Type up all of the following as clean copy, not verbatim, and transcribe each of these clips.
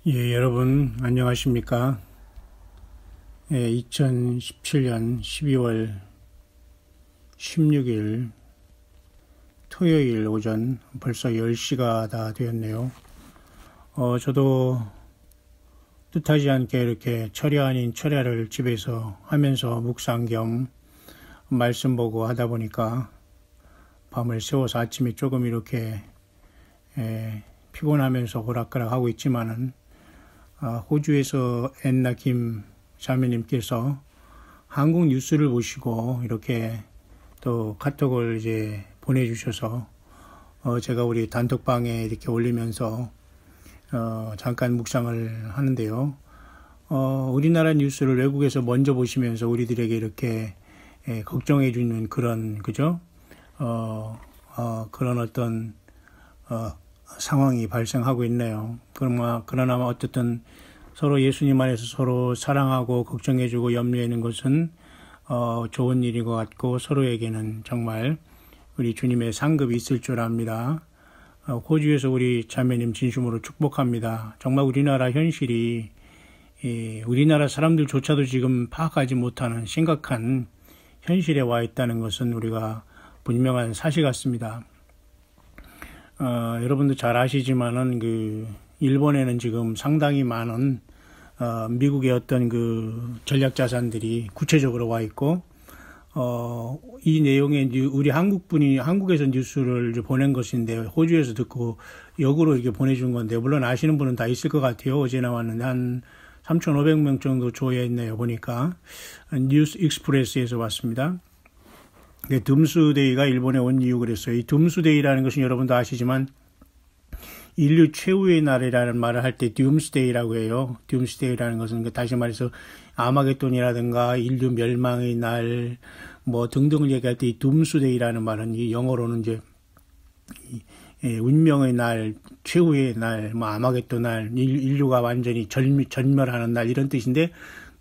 예, 여러분 안녕하십니까? 예, 2017년 12월 16일 토요일 오전 벌써 10시가 다 되었네요. 저도 뜻하지 않게 이렇게 철야 아닌 철야를 집에서 하면서 묵상 겸 말씀 보고 하다 보니까 밤을 새워서 아침에 조금 이렇게 피곤하면서 오락가락하고 있지만은 호주에서 앤나 김 자매님께서 한국 뉴스를 보시고 이렇게 또 카톡을 이제 보내주셔서 제가 우리 단톡방에 이렇게 올리면서 잠깐 묵상을 하는데요. 우리나라 뉴스를 외국에서 먼저 보시면서 우리들에게 이렇게 걱정해 주는 그런 그죠? 그런 어떤 상황이 발생하고 있네요. 그러나 어쨌든 서로 예수님 안에서 서로 사랑하고 걱정해주고 염려하는 것은 좋은 일인 것 같고 서로에게는 정말 우리 주님의 상급이 있을 줄 압니다. 호주에서 우리 자매님 진심으로 축복합니다. 정말 우리나라 현실이 우리나라 사람들조차도 지금 파악하지 못하는 심각한 현실에 와 있다는 것은 우리가 분명한 사실 같습니다. 여러분도 잘 아시지만은 일본에는 지금 상당히 많은 미국의 어떤 전략 자산들이 구체적으로 와 있고 이 내용에 우리 한국에서 뉴스를 보낸 것인데 호주에서 듣고 역으로 이렇게 보내준 건데 물론 아시는 분은 다 있을 것 같아요. 어제 나왔는데 한 3,500명 정도 조회했네요. 보니까 뉴스 익스프레스에서 왔습니다. 둠스데이가 일본에 온 이유 그랬어요. 이 둠스데이라는 것은 여러분도 아시지만 인류 최후의 날이라는 말을 할 때 둠스데이라고 해요. 둠스데이라는 것은 다시 말해서 아마겟돈이라든가 인류 멸망의 날 뭐 등등을 얘기할 때 이 둠스데이라는 말은 이 영어로는 이제 운명의 날, 최후의 날, 뭐 아마겟돈 날, 인류가 완전히 전멸하는 날 이런 뜻인데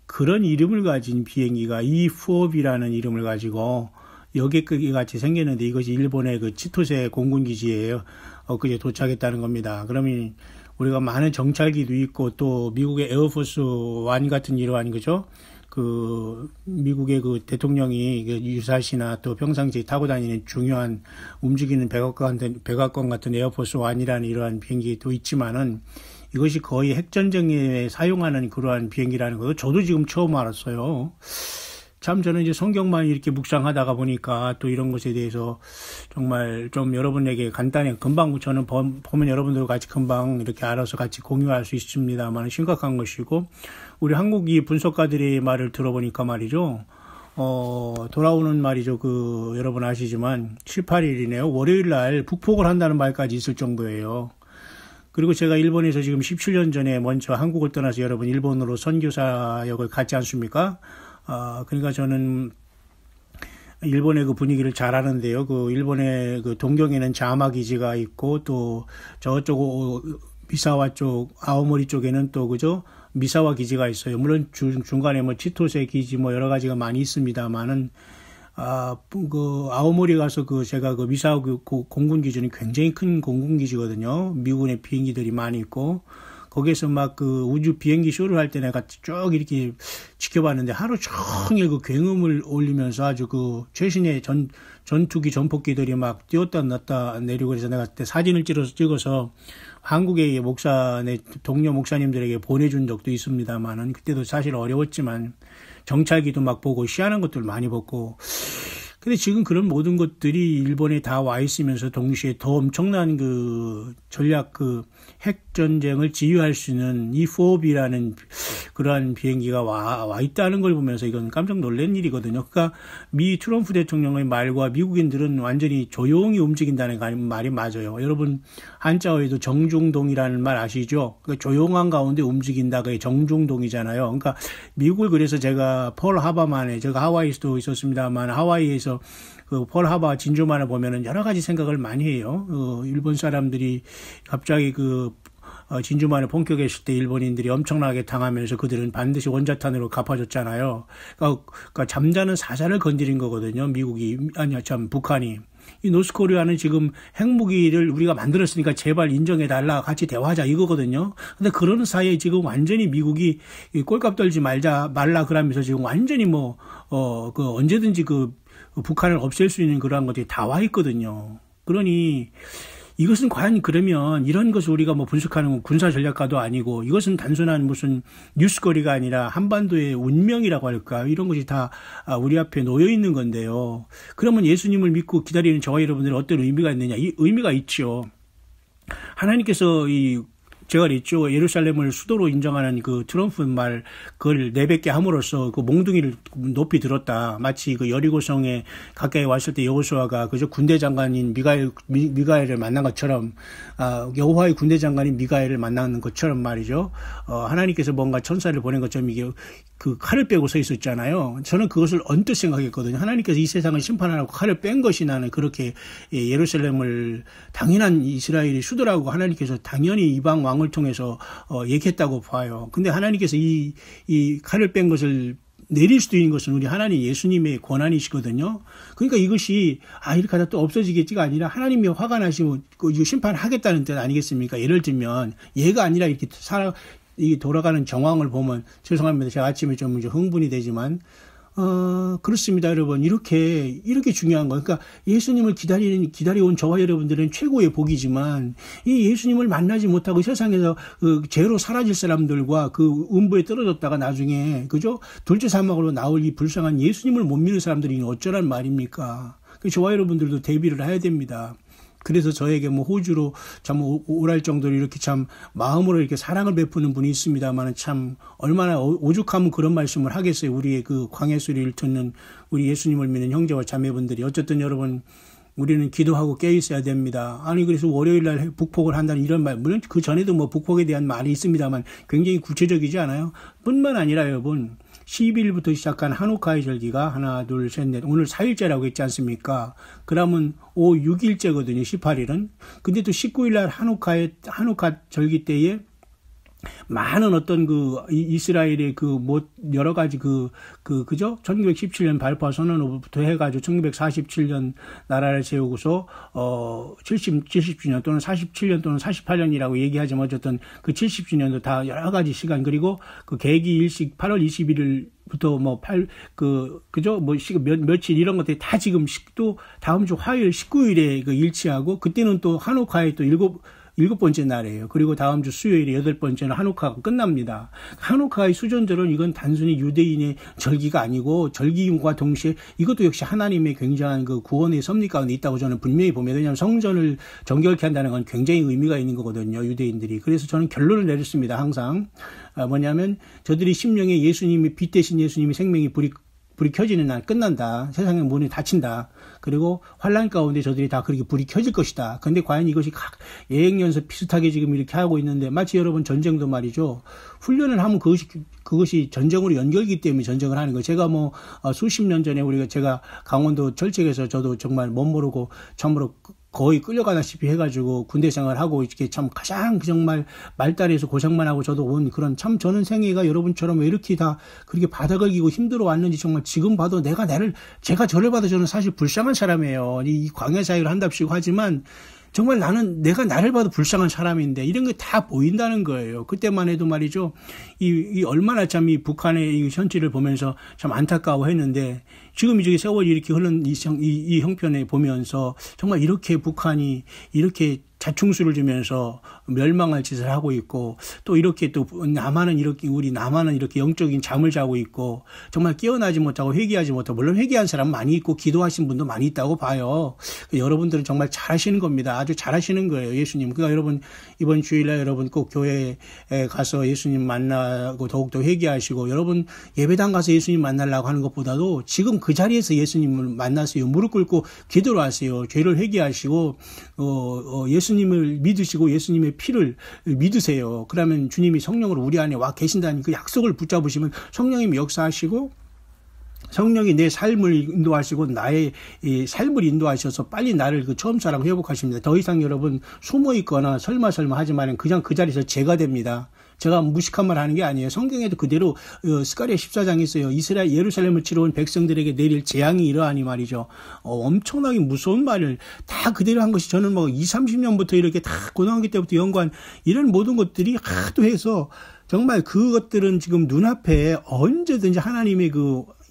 그런 이름을 가진 비행기가 E4B라는 이름을 가지고 여객기 같이 생겼는데 이것이 일본의 치토세 공군기지예요. 그제 도착했다는 겁니다. 그러면 우리가 많은 정찰기도 있고 또 미국의 에어포스 원 같은 이러한 거죠. 미국의 대통령이 유사시나 또 평상시에 타고 다니는 중요한 움직이는 백악관 같은 에어포스 원이라는 이러한 비행기도 있지만은 이것이 거의 핵전쟁에 사용하는 그러한 비행기라는 것도 저도 지금 처음 알았어요. 참 저는 이제 성경만 이렇게 묵상하다가 보니까 또 이런 것에 대해서 정말 좀 여러분에게 간단히 금방 저는 보면 여러분들과 같이 금방 이렇게 알아서 같이 공유할 수 있습니다만 심각한 것이고 우리 한국이 분석가들의 말을 들어보니까 말이죠. 돌아오는 말이죠. 여러분 아시지만 7, 8일이네요. 월요일 날 북폭을 한다는 말까지 있을 정도예요. 그리고 제가 일본에서 지금 17년 전에 먼저 한국을 떠나서 여러분 일본으로 선교사역을 갔지 않습니까? 그러니까 저는 일본의 분위기를 잘 아는데요. 일본의 동경에는 자마 기지가 있고 또 저쪽 미사와 쪽, 아오모리 쪽에는 또 그죠? 미사와 기지가 있어요. 물론 중간에 뭐 치토세 기지 뭐 여러 가지가 많이 있습니다만은 아오모리 가서 제가 미사와 공군 기지는 굉장히 큰 공군 기지거든요. 미군의 비행기들이 많이 있고 거기에서 막 우주 비행기 쇼를 할 때 내가 쭉 이렇게 지켜봤는데 하루 종일 굉음을 올리면서 아주 최신의 전투기 전폭기들이 막 뛰었다 놨다 내리고 그래서 내가 그때 사진을 찍어서 한국의 내 동료 목사님들에게 보내준 적도 있습니다만은 그때도 사실 어려웠지만 정찰기도 막 보고 시한한 것들 많이 봤고 근데 지금 그런 모든 것들이 일본에 다 와 있으면서 동시에 더 엄청난 전략 핵전쟁을 지휘할 수 있는 E4B라는 그러한 비행기가 와 있다는 걸 보면서 이건 깜짝 놀란 일이거든요. 그러니까 미 트럼프 대통령의 말과 미국인들은 완전히 조용히 움직인다는 말이 맞아요. 여러분 한자어에도 정중동이라는 말 아시죠? 그러니까 조용한 가운데 움직인다. 그게 정중동이잖아요. 그러니까 미국을 그래서 제가 펄하바만에 제가 하와이에서도 있었습니다만 하와이에서 펄하바 진주만을 보면은 여러 가지 생각을 많이 해요. 일본 사람들이 갑자기 진주만을 폭격했을 때 일본인들이 엄청나게 당하면서 그들은 반드시 원자탄으로 갚아줬잖아요. 그러니까 잠자는 사자를 건드린 거거든요. 북한이. 이 노스코리아는 지금 핵무기를 우리가 만들었으니까 제발 인정해달라, 같이 대화하자 이거거든요. 근데 그러는 사이에 지금 완전히 미국이 꼴값 떨지 말라 그러면서 지금 완전히 언제든지 북한을 없앨 수 있는 그러한 것들이 다 와 있거든요. 그러니 이것은 과연 그러면 이런 것을 우리가 분석하는 군사 전략가도 아니고 이것은 단순한 무슨 뉴스거리가 아니라 한반도의 운명이라고 할까, 이런 것이 다 우리 앞에 놓여 있는 건데요. 그러면 예수님을 믿고 기다리는 저와 여러분들은 어떤 의미가 있느냐? 이 의미가 있죠. 하나님께서 제가 그랬죠. 예루살렘을 수도로 인정하는 그 트럼프 말, 그걸 내뱉게 함으로써 그 몽둥이를 높이 들었다. 마치 그 여리고성에 가까이 왔을 때 여호수아가 그저 군대 장관인 미가엘을 만난 것처럼, 여호와의 군대 장관인 미가엘을 만나는 것처럼 말이죠. 하나님께서 뭔가 천사를 보낸 것처럼 이게 그 칼을 빼고 서 있었잖아요. 저는 그것을 언뜻 생각했거든요. 하나님께서 이 세상을 심판하라고 칼을 뺀 것이 나는 그렇게 예루살렘을 당연한 이스라엘의 수도라고 하나님께서 당연히 이방 왕을 통해서 얘기했다고 봐요. 근데 하나님께서 이 칼을 뺀 것을 내릴 수도 있는 것은 우리 하나님 예수님의 권한이시거든요. 그러니까 이것이 이렇게 하다 또 없어지겠지가 아니라 하나님이 화가 나시면 심판하겠다는 뜻 아니겠습니까? 예를 들면 얘가 아니라 이렇게 이 돌아가는 정황을 보면, 죄송합니다. 제가 아침에 좀 흥분이 되지만, 그렇습니다, 여러분. 이렇게 중요한 거. 그러니까 예수님을 기다려온 저와 여러분들은 최고의 복이지만, 이 예수님을 만나지 못하고 세상에서 죄로 사라질 사람들과 그 음부에 떨어졌다가 나중에, 그죠? 둘째 사막으로 나올 이 불쌍한 예수님을 못 믿는 사람들이 어쩌란 말입니까? 저와 여러분들도 대비를 해야 됩니다. 그래서 저에게 호주로 참 오랄 정도로 이렇게 참 마음으로 이렇게 사랑을 베푸는 분이 있습니다만, 참 얼마나 오죽하면 그런 말씀을 하겠어요. 우리의 그 광야 소리를 듣는 우리 예수님을 믿는 형제와 자매분들이. 어쨌든 여러분, 우리는 기도하고 깨 있어야 됩니다. 그래서 월요일 날 북폭을 한다는 이런 말, 물론 그 전에도 북폭에 대한 말이 있습니다만 굉장히 구체적이지 않아요? 뿐만 아니라 여러분, 12일부터 시작한 한우카의 절기가 하나, 둘, 셋, 넷, 오늘 4일째라고 했지 않습니까? 그러면 5, 6일째거든요, 18일은. 근데 또 19일 날 한우카 절기 때에 많은 어떤 이스라엘의 여러 가지 그죠? 1917년 발포 선언으로부터 해가지고 1947년 나라를 세우고서, 70주년 또는 47년 또는 48년이라고 얘기하지만 어쨌든 그 70주년도 다 여러 가지 시간, 그리고 그 계기 일식 8월 21일부터 그죠? 며칠 이런 것들이 다 지금 또 다음 주 화요일 19일에 일치하고, 그때는 또 한우카에 또 일곱 번째 날이에요. 그리고 다음 주 수요일에 8번째는 한우카가 끝납니다. 한우카의 수전절은 이건 단순히 유대인의 절기가 아니고, 절기과 동시에 이것도 역시 하나님의 굉장한 구원의 섭리 가운데 있다고 저는 분명히 봅니다. 왜냐하면 성전을 정결케 한다는 건 굉장히 의미가 있는 거거든요, 유대인들이. 그래서 저는 결론을 내렸습니다, 항상. 뭐냐면 저들이 심령에 예수님이, 빛 대신 예수님이 생명이 불이 켜지는 날 끝난다. 세상의 문이 닫힌다. 그리고 환란 가운데 저들이 다 그렇게 불이 켜질 것이다. 그런데 과연 이것이 예행연습 비슷하게 지금 이렇게 하고 있는데, 마치 여러분 전쟁도 말이죠. 훈련을 하면 그것이 전쟁으로 연결이기 때문에 전쟁을 하는 거예요. 제가 수십 년 전에 제가 강원도 철책에서 저도 정말 못 모르고 처음으로 거의 끌려가다시피 해가지고 군대 생활하고 이렇게 참 가장 정말 말다리에서 고생만 하고 저도 온 그런, 참 저는 생애가 여러분처럼 왜 이렇게 다 그렇게 바닥을 기고 힘들어 왔는지 정말 지금 봐도 제가 저를 봐도 저는 사실 불쌍한 사람이에요. 이 광야 사역을 한답시고 하지만 정말 내가 나를 봐도 불쌍한 사람인데 이런 게 다 보인다는 거예요. 그때만 해도 말이죠. 얼마나 참 이 북한의 이 현지를 보면서 참 안타까워 했는데, 지금 이제 세월이 이렇게 흐른 이 형편에 보면서 정말 이렇게 북한이 이렇게 자충수를 주면서 멸망할 짓을 하고 있고, 또 이렇게 또 우리 남한은 이렇게 영적인 잠을 자고 있고, 정말 깨어나지 못하고 회개하지 못하고, 물론 회개한 사람 많이 있고 기도하신 분도 많이 있다고 봐요. 여러분들은 정말 잘하시는 겁니다. 아주 잘하시는 거예요, 예수님. 그러니까 여러분 이번 주일날 여러분 꼭 교회에 가서 예수님 만나고 더욱더 회개하시고, 여러분 예배당 가서 예수님 만나려고 하는 것보다도 지금 그 자리에서 예수님을 만나세요. 무릎 꿇고 기도를 하세요. 죄를 회개하시고 예수님을 믿으시고 예수님의 피를 믿으세요. 그러면 주님이 성령으로 우리 안에 와 계신다는 그 약속을 붙잡으시면 성령님이 역사하시고, 성령이 내 삶을 인도하시고 나의 삶을 인도하셔서 빨리 나를 처음 사랑 회복하십니다. 더 이상 여러분 숨어 있거나 설마 하지만 그냥 그 자리에서 죄가 됩니다. 제가 무식한 말 하는 게 아니에요. 성경에도 그대로 스가랴 14장에 있어요. 이스라엘 예루살렘을 치러 온 백성들에게 내릴 재앙이 이러하니 말이죠. 엄청나게 무서운 말을 다 그대로 한 것이 저는 뭐 20, 30년부터 이렇게 다 고등학교 때부터 연구한 이런 모든 것들이 하도 해서 정말 그것들은 지금 눈앞에 언제든지 하나님의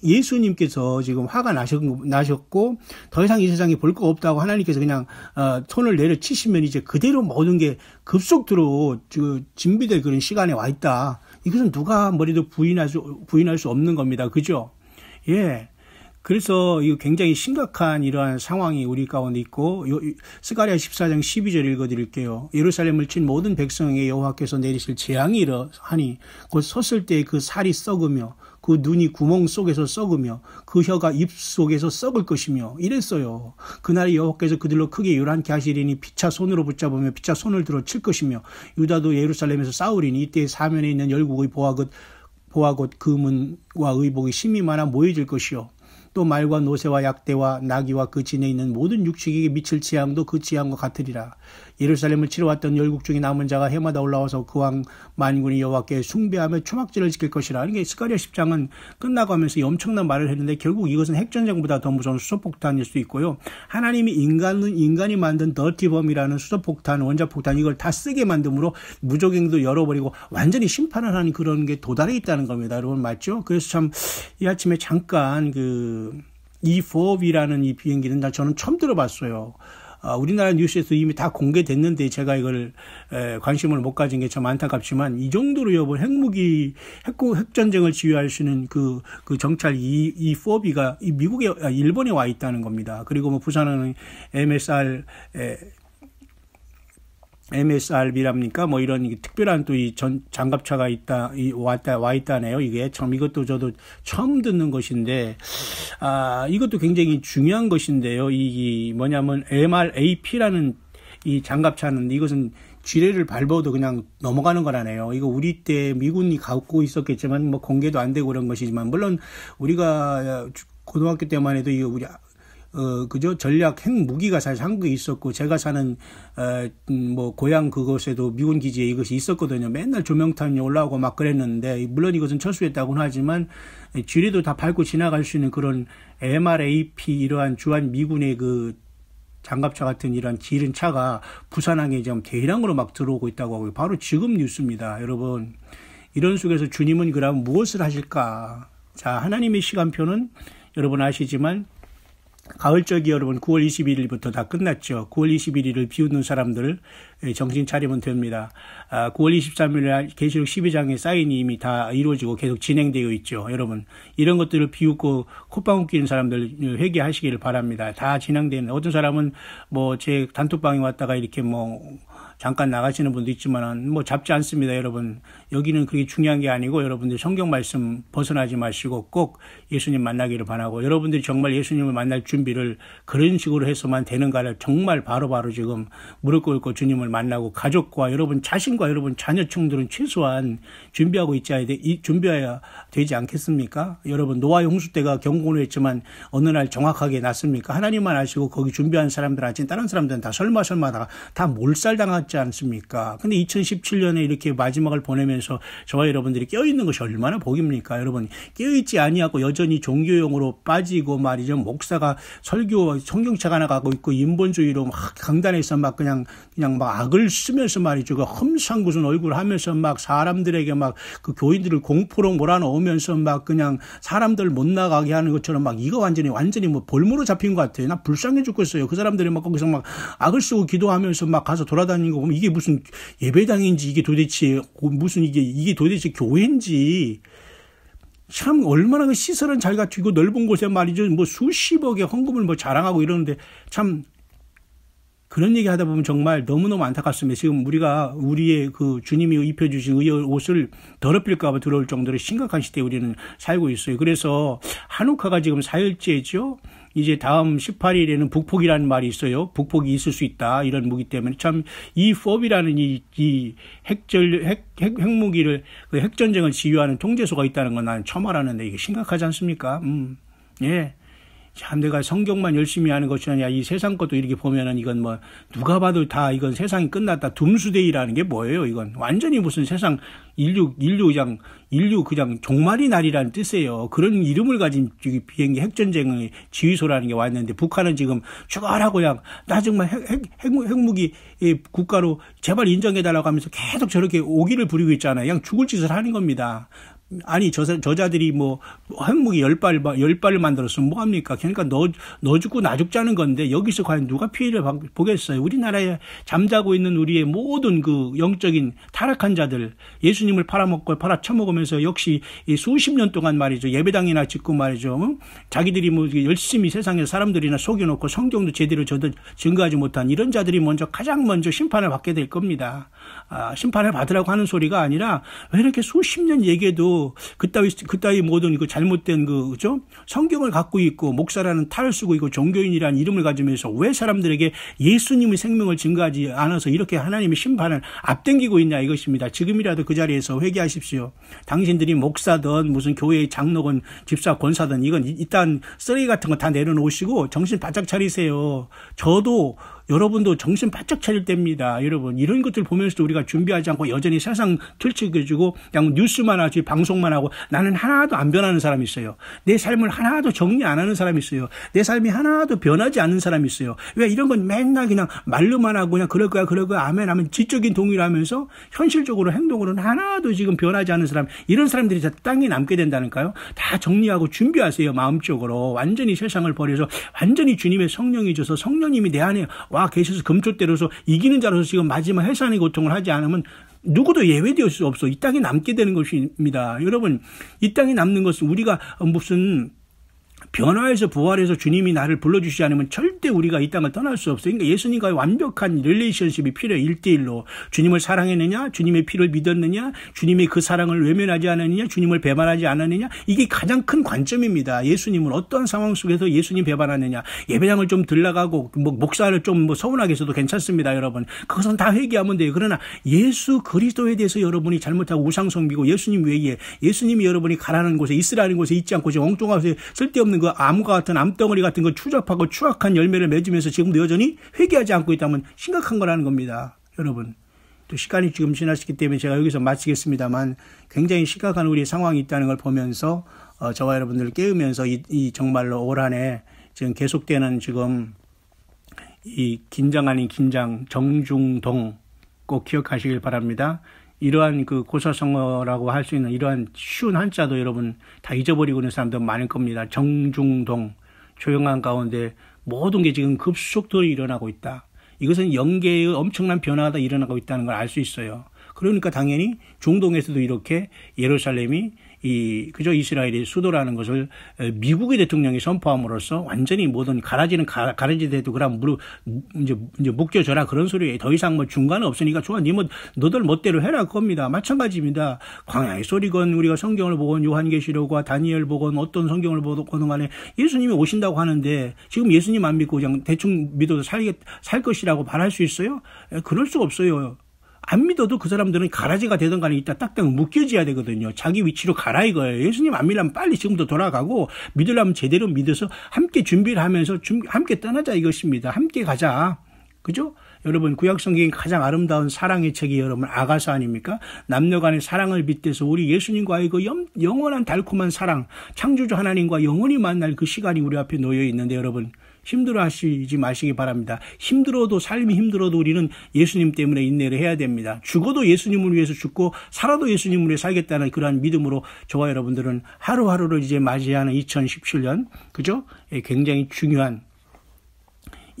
예수님께서 지금 화가 나셨고 더 이상 이 세상에 볼 거 없다고 하나님께서 그냥 손을 내려치시면 이제 그대로 모든 게 급속도로 준비될 그런 시간에 와 있다. 이것은 누가 머리도 부인할 수 없는 겁니다. 그죠? 예. 그래서 이거 굉장히 심각한 이러한 상황이 우리 가운데 있고 스가랴 14장 12절 읽어드릴게요. 예루살렘을 친 모든 백성에게 여호와께서 내리실 재앙이 이러하니 곧 섰을 때 그 살이 썩으며 그 눈이 구멍 속에서 썩으며 그 혀가 입 속에서 썩을 것이며 이랬어요. 그날에 여호와께서 그들로 크게 요란케 하시리니 피차 손으로 붙잡으며 피차 손을 들어 칠 것이며 유다도 예루살렘에서 싸우리니 이때 사면에 있는 열국의 보화 곧 금은과 의복이 심히 많아 모여질 것이요. 또 말과 노새와 약대와 나귀와 그 진에 있는 모든 육축에게 미칠 재앙도 그 재앙과 같으리라. 예루살렘을 치러 왔던 열국 중에 남은 자가 해마다 올라와서 그 왕 만군이 여호와께 숭배하며 초막절을 지킬 것이라. 이게 스가랴 10장은 끝나가면서 엄청난 말을 했는데 결국 이것은 핵전쟁보다 더 무서운 수소폭탄일 수 있고요. 하나님이 인간이 만든 더티범이라는 수소폭탄, 원자폭탄 이걸 다 쓰게 만듦으로 무적행도 열어버리고 완전히 심판을 하는 그런 게 도달해 있다는 겁니다. 여러분 맞죠? 그래서 참 이 아침에 잠깐 E4B라는 이 비행기는 저는 처음 들어봤어요. 우리나라 뉴스에서 이미 다 공개됐는데 제가 이걸 관심을 못 가진 게 참 안타깝지만 이 정도로 여보 핵전쟁을 지휘할 수 있는 그 정찰 E4B가 일본에 와 있다는 겁니다. 그리고 뭐 부산은 MSRB랍니까? 뭐 이런 특별한 또 이 장갑차가 와 있다네요. 이게 참 이것도 저도 처음 듣는 것인데, 이것도 굉장히 중요한 것인데요. 뭐냐면 MRAP라는 이 장갑차는 이것은 지뢰를 밟아도 그냥 넘어가는 거라네요. 이거 우리 때 미군이 갖고 있었겠지만 뭐 공개도 안 되고 그런 것이지만 물론 우리가 고등학교 때만 해도 이거 그죠? 전략 핵무기가 사실 한국에 있었고, 제가 사는, 고향 그곳에도 미군 기지에 이것이 있었거든요. 맨날 조명탄이 올라오고 막 그랬는데, 물론 이것은 철수했다고는 하지만, 지뢰도 다 밟고 지나갈 수 있는 그런 MRAP 이러한 주한 미군의 장갑차 같은 이런 기른 차가 부산항에 지금 대량으로 막 들어오고 있다고 하고요. 바로 지금 뉴스입니다. 여러분, 이런 속에서 주님은 그럼 무엇을 하실까? 자, 하나님의 시간표는 여러분 아시지만, 가을적이 여러분 9월 21일부터 다 끝났죠. 9월 21일을 비웃는 사람들 정신 차리면 됩니다. 9월 23일 계시록 12장의 사인이 이미 다 이루어지고 계속 진행되어 있죠. 여러분 이런 것들을 비웃고 콧방울 끼는 사람들 회개하시기를 바랍니다. 다 진행되는 어떤 사람은 뭐 제 단톡방에 왔다가 이렇게 잠깐 나가시는 분도 있지만 잡지 않습니다. 여러분 여기는 그게 중요한 게 아니고 여러분들 성경 말씀 벗어나지 마시고 꼭 예수님 만나기를 바라고 여러분들이 정말 예수님을 만날 준비를 그런 식으로 해서만 되는가를 정말 바로바로 지금 무릎 꿇고 주님을 만나고 가족과 여러분 자신과 여러분 자녀층들은 최소한 준비해야 되지 않겠습니까? 여러분 노아의 홍수 때가 경고를 했지만 어느 날 정확하게 났습니까? 하나님만 아시고 거기 준비한 사람들한테 다른 사람들은 다 설마 다 몰살당하지 않습니까? 근데 2017년에 이렇게 마지막을 보내면서 저와 여러분들이 깨어있는 것이 얼마나 복입니까? 여러분 깨어있지 아니하고 여전히 종교용으로 빠지고 말이죠. 목사가 설교 성경책 하나 가고 있고 인본주의로 막 강단에서 막 그냥 막 악을 쓰면서 말이죠. 그 험상궂은 얼굴 하면서 막 사람들에게 막 그 교인들을 공포로 몰아넣으면서 막 그냥 사람들 못 나가게 하는 것처럼 막 이거 완전히 뭐 볼모로 잡힌 것 같아요. 나 불쌍해 죽겠어요. 그 사람들이 막 거기서 막 악을 쓰고 기도하면서 막 가서 돌아다니는 거 보면 이게 무슨 예배당인지 이게 도대체 교회인지 참 얼마나 그 시설은 잘 갖추고 넓은 곳에 말이죠. 수십억의 헌금을 자랑하고 이러는데 참 그런 얘기 하다 보면 정말 너무너무 안타깝습니다. 지금 우리의 주님이 입혀주신 의의 옷을 더럽힐까봐 들어올 정도로 심각한 시대에 우리는 살고 있어요. 그래서 한우카가 지금 4일째죠. 이제 다음 18일에는 북폭이라는 말이 있어요. 북폭이 있을 수 있다. 이런 무기 때문에 참 E4B라는 이 핵무기를 핵전쟁을 지휘하는 통제소가 있다는 건 나는 처음 알았는데 이게 심각하지 않습니까? 예. 참 내가 성경만 열심히 하는 것이 아니라 이 세상 것도 이렇게 보면은 이건 뭐 누가 봐도 다 이건 세상이 끝났다. 둠스데이라는 게 뭐예요? 이건 완전히 무슨 세상 인류 그냥 종말이 날이라는 뜻이에요. 그런 이름을 가진 비행기 핵전쟁의 지휘소라는 게 왔는데 북한은 지금 죽어라고 그냥 나 정말 핵무기 국가로 제발 인정해달라고 하면서 계속 저렇게 오기를 부리고 있잖아요. 그냥 죽을 짓을 하는 겁니다. 아니 저자들이 뭐 핵무기 10발을 만들었으면 뭐합니까? 그러니까 너 죽고 나 죽자는 건데 여기서 과연 누가 피해를 보겠어요? 우리나라에 잠자고 있는 우리의 모든 그 영적인 타락한 자들 예수님을 팔아먹고 팔아쳐먹으면서 역시 수십 년 동안 말이죠. 예배당이나 짓고 말이죠. 자기들이 뭐 열심히 세상에 사람들이나 속여놓고 성경도 제대로 증거하지 못한 이런 자들이 가장 먼저 심판을 받게 될 겁니다. 심판을 받으라고 하는 소리가 아니라 왜 이렇게 수십 년 얘기해도 그따위 모든 그 잘못된 그죠? 성경을 갖고 있고 목사라는 탈을 쓰고 있고 종교인이라는 이름을 가지면서 왜 사람들에게 예수님의 생명을 증거하지 않아서 이렇게 하나님의 심판을 앞당기고 있냐 이것입니다. 지금이라도 그 자리에서 회개하십시오. 당신들이 목사든 무슨 교회의 장로건 집사 권사든 이건 이딴 쓰레기 같은 거 다 내려놓으시고 정신 바짝 차리세요. 저도 여러분도 정신 바짝 차릴 때입니다. 여러분 이런 것들 보면서도 우리가 준비하지 않고 여전히 세상 틀치겨주고 그냥 뉴스만 하지 방송만 하고 나는 하나도 안 변하는 사람이 있어요. 내 삶을 하나도 정리 안 하는 사람이 있어요. 내 삶이 하나도 변하지 않는 사람이 있어요. 왜 이런 건 맨날 그냥 말로만 하고 그냥 그럴 거야 아멘 하면 지적인 동의를 하면서 현실적으로 행동으로는 하나도 지금 변하지 않는 사람 이런 사람들이 다 땅에 남게 된다니까요. 다 정리하고 준비하세요. 마음적으로 완전히 세상을 버려서 완전히 주님의 성령이 줘서 성령님이 내 안에 와 계셔서 금초 때려서 이기는 자로서 지금 마지막 해산의 고통을 하지 않으면 누구도 예외될 수 없어. 이 땅에 남게 되는 것입니다. 여러분 이 땅에 남는 것은 우리가 무슨 변화해서 부활해서 주님이 나를 불러주시지 않으면 절대 우리가 이 땅을 떠날 수 없어요. 그러니까 예수님과의 완벽한 릴레이션십이 필요해요. 1대1로. 주님을 사랑했느냐? 주님의 피를 믿었느냐? 주님의 그 사랑을 외면하지 않았느냐? 주님을 배반하지 않았느냐? 이게 가장 큰 관점입니다. 예수님은 어떤 상황 속에서 예수님 배반하느냐? 예배당을 좀 들러가고 목사를 좀 서운하게 해서도 괜찮습니다. 여러분. 그것은 다 회개하면 돼요. 그러나 예수 그리스도에 대해서 여러분이 잘못하고 우상성 미고 예수님 외에 예수님이 여러분이 가라는 곳에 있으라는 곳에 있지 않고 지금 엉뚱한 곳에 쓸데없는 그 암과 같은 암덩어리 같은 거 추잡하고 추악한 열매를 맺으면서 지금도 여전히 회개하지 않고 있다면 심각한 거라는 겁니다. 여러분. 또 시간이 지금 지났기 때문에 제가 여기서 마치겠습니다만 굉장히 심각한 우리의 상황이 있다는 걸 보면서 저와 여러분들을 깨우면서 이 정말로 올 한 해 지금 계속되는 지금 이 긴장 아닌 긴장 정중동 꼭 기억하시길 바랍니다. 이러한 그 고사성어라고 할 수 있는 이러한 쉬운 한자도 여러분 다 잊어버리고 있는 사람들 많을 겁니다. 정중동, 조용한 가운데 모든 게 지금 급속도로 일어나고 있다. 이것은 영계의 엄청난 변화가 일어나고 있다는 걸 알 수 있어요. 그러니까 당연히 중동에서도 이렇게 예루살렘이 그저 이스라엘의 수도라는 것을 미국의 대통령이 선포함으로써 완전히 모든 가라지는 가라지돼도 그럼 이제 묶여져라 그런 소리에 더 이상 뭐 중간은 없으니까 좋아. 너들 멋대로 해라 그겁니다. 마찬가지입니다. 광야의 소리건 우리가 성경을 보건 요한계시록과 다니엘 보건 어떤 성경을 보건 간에 예수님이 오신다고 하는데 지금 예수님 안 믿고 그냥 대충 믿어도 살 것이라고 말할 수 있어요? 그럴 수가 없어요. 안 믿어도 그 사람들은 가라지가 되던 간에 이따 딱딱 묶여져야 되거든요. 자기 위치로 가라 이거예요. 예수님 안 믿으면 빨리 지금부터 돌아가고 믿으려면 제대로 믿어서 함께 준비를 하면서 함께 떠나자 이것입니다. 함께 가자. 그죠? 여러분 구약 성경의 가장 아름다운 사랑의 책이 여러분 아가서 아닙니까? 남녀 간의 사랑을 빗대서 우리 예수님과의 그 영원한 달콤한 사랑 창조주 하나님과 영원히 만날 그 시간이 우리 앞에 놓여 있는데 여러분 힘들어하시지 마시기 바랍니다. 힘들어도 삶이 힘들어도 우리는 예수님 때문에 인내를 해야 됩니다. 죽어도 예수님을 위해서 죽고 살아도 예수님을 위해 살겠다는 그러한 믿음으로 저와 여러분들은 하루하루를 이제 맞이하는 2017년 그죠? 굉장히 중요한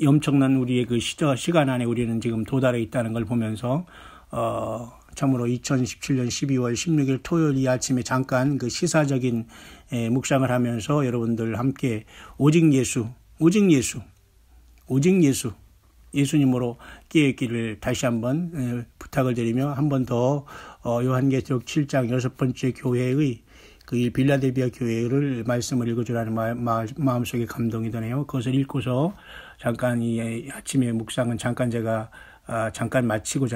엄청난 우리의 그 시간 안에 우리는 지금 도달해 있다는 걸 보면서 참으로 2017년 12월 16일 토요일 이 아침에 잠깐 그 시사적인 묵상을 하면서 여러분들 함께 오직 예수 예수님으로 깨어있기를 다시 한번 부탁을 드리며 한 번 더 요한계시록 7장 6번째 교회의 그 빌라델비아 교회를 말씀을 읽어주라는 마음속에 감동이 드네요. 그것을 읽고서 잠깐 이 아침의 묵상은 잠깐 제가 잠깐 마치고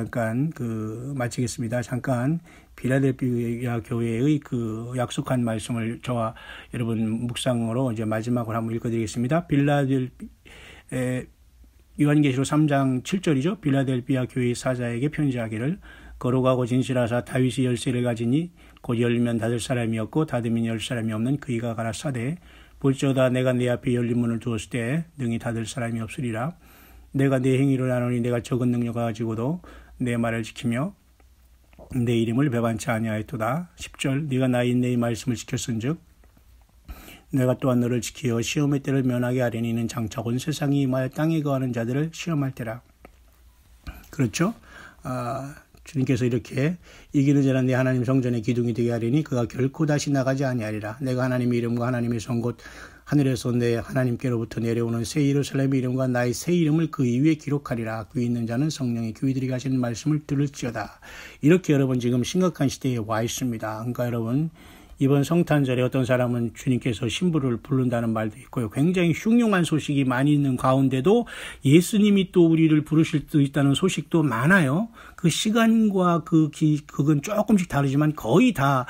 마치겠습니다. 잠깐 빌라델피아 교회의 그 약속한 말씀을 저와 여러분 묵상으로 이제 마지막으로 한번 읽어드리겠습니다. 요한계시록 3장 7절이죠. 빌라델피아 교회 사자에게 편지하기를 거룩하고 진실하사 다윗이 열쇠를 가지니 곧 열면 닫을 사람이 없고 닫으면 열 사람이 없는 그이가 가라사대 볼지어다 내가 내 앞에 열린 문을 두었을 때 능히 닫을 사람이 없으리라. 내가 내 행위를 아노니 내가 적은 능력을 가지고도 내 말을 지키며 내 이름을 배반치 아니하였도다. 10절 네가 나의 내 말씀을 지켰은즉 내가 또한 너를 지키어 시험의 때를 면하게 하려니 이는 장차 온 세상이 임하여 땅에 거하는 자들을 시험할 때라. 그렇죠? 주님께서 이렇게 이기는 자는 내 하나님 성전의 기둥이 되게 하리니 그가 결코 다시 나가지 아니하리라. 내가 하나님의 이름과 하나님의 성 곧 하늘에서 내 하나님께로부터 내려오는 새 예루살렘의 이름과 나의 새 이름을 그 위에 기록하리라. 귀 있는 자는 성령의 귀들이 가시는 말씀을 들을지어다. 이렇게 여러분 지금 심각한 시대에 와 있습니다. 그러니까 여러분 이번 성탄절에 어떤 사람은 주님께서 신부를 부른다는 말도 있고요. 굉장히 흉흉한 소식이 많이 있는 가운데도 예수님이 또 우리를 부르실 수 있다는 소식도 많아요. 그 시간과 그건 조금씩 다르지만 거의 다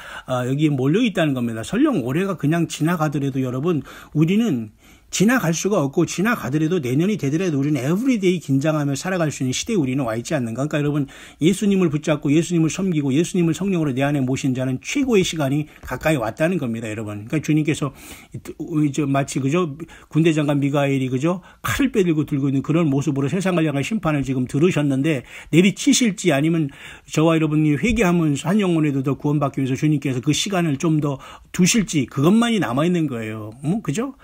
여기에 몰려 있다는 겁니다. 설령 올해가 그냥 지나가더라도 여러분 우리는 지나갈 수가 없고 지나가더라도 내년이 되더라도 우리는 에브리데이 긴장하며 살아갈 수 있는 시대에 우리는 와 있지 않는가. 그러니까 여러분 예수님을 붙잡고 예수님을 섬기고 예수님을 성령으로 내 안에 모신 자는 최고의 시간이 가까이 왔다는 겁니다. 여러분. 그러니까 주님께서 마치 그죠 군대 장관 미가엘이 그죠 칼을 빼들고 들고 있는 그런 모습으로 세상을 향한 심판을 지금 들으셨는데 내리치실지 아니면 저와 여러분이 회개하면 한 영혼에도 더 구원받기 위해서 주님께서 그 시간을 좀 더 두실지 그것만이 남아있는 거예요. 그죠?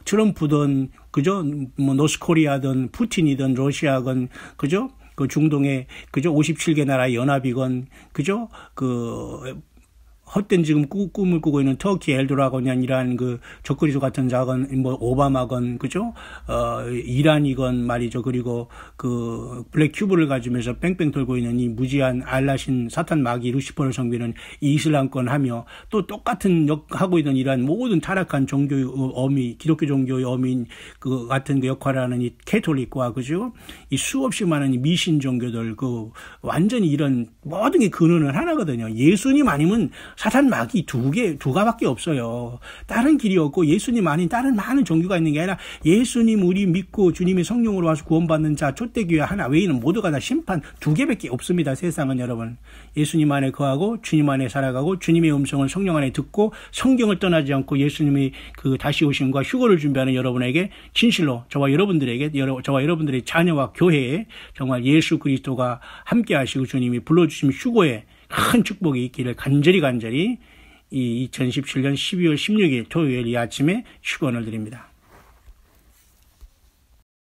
트럼프든 그죠 뭐 노스코리아든 푸틴이든 러시아건 그죠 그 중동의 그죠 57개 나라 연합이건 그죠 헛된 지금 꿈을 꾸고 있는 터키 엘도라건이란 그 적그리스도 같은 자건 뭐 오바마건 그죠 이란이건 말이죠. 그리고 그 블랙 큐브를 가지면서 뺑뺑 돌고 있는 이 무지한 알라신 사탄 마귀 루시퍼를 섬기는 이 이슬람권 하며 또 똑같은 하고 있는 이러한 모든 타락한 종교의 어미 기독교 종교의 어미인 그 같은 그 역할을 하는 이 캐톨릭과 그죠 이 수없이 많은 이 미신 종교들 그 완전히 이런 모든 게 근원은 하나거든요. 예수님 아니면 사탄 마귀 두가밖에 없어요. 다른 길이 없고 예수님 아닌 다른 많은 종교가 있는 게 아니라 예수님 우리 믿고 주님의 성령으로 와서 구원받는 자 촛대교회 하나 외에는 모두가 다 심판 두 개밖에 없습니다. 세상은 여러분. 예수님 안에 거하고 주님 안에 살아가고 주님의 음성을 성령 안에 듣고 성경을 떠나지 않고 예수님의 그 다시 오심과 휴거를 준비하는 여러분에게 진실로 저와 여러분들의 자녀와 교회에 정말 예수 그리스도가 함께 하시고 주님이 불러주신 휴거에 큰 축복이 있기를 간절히 이 2017년 12월 16일 토요일 이 아침에 축원을 드립니다.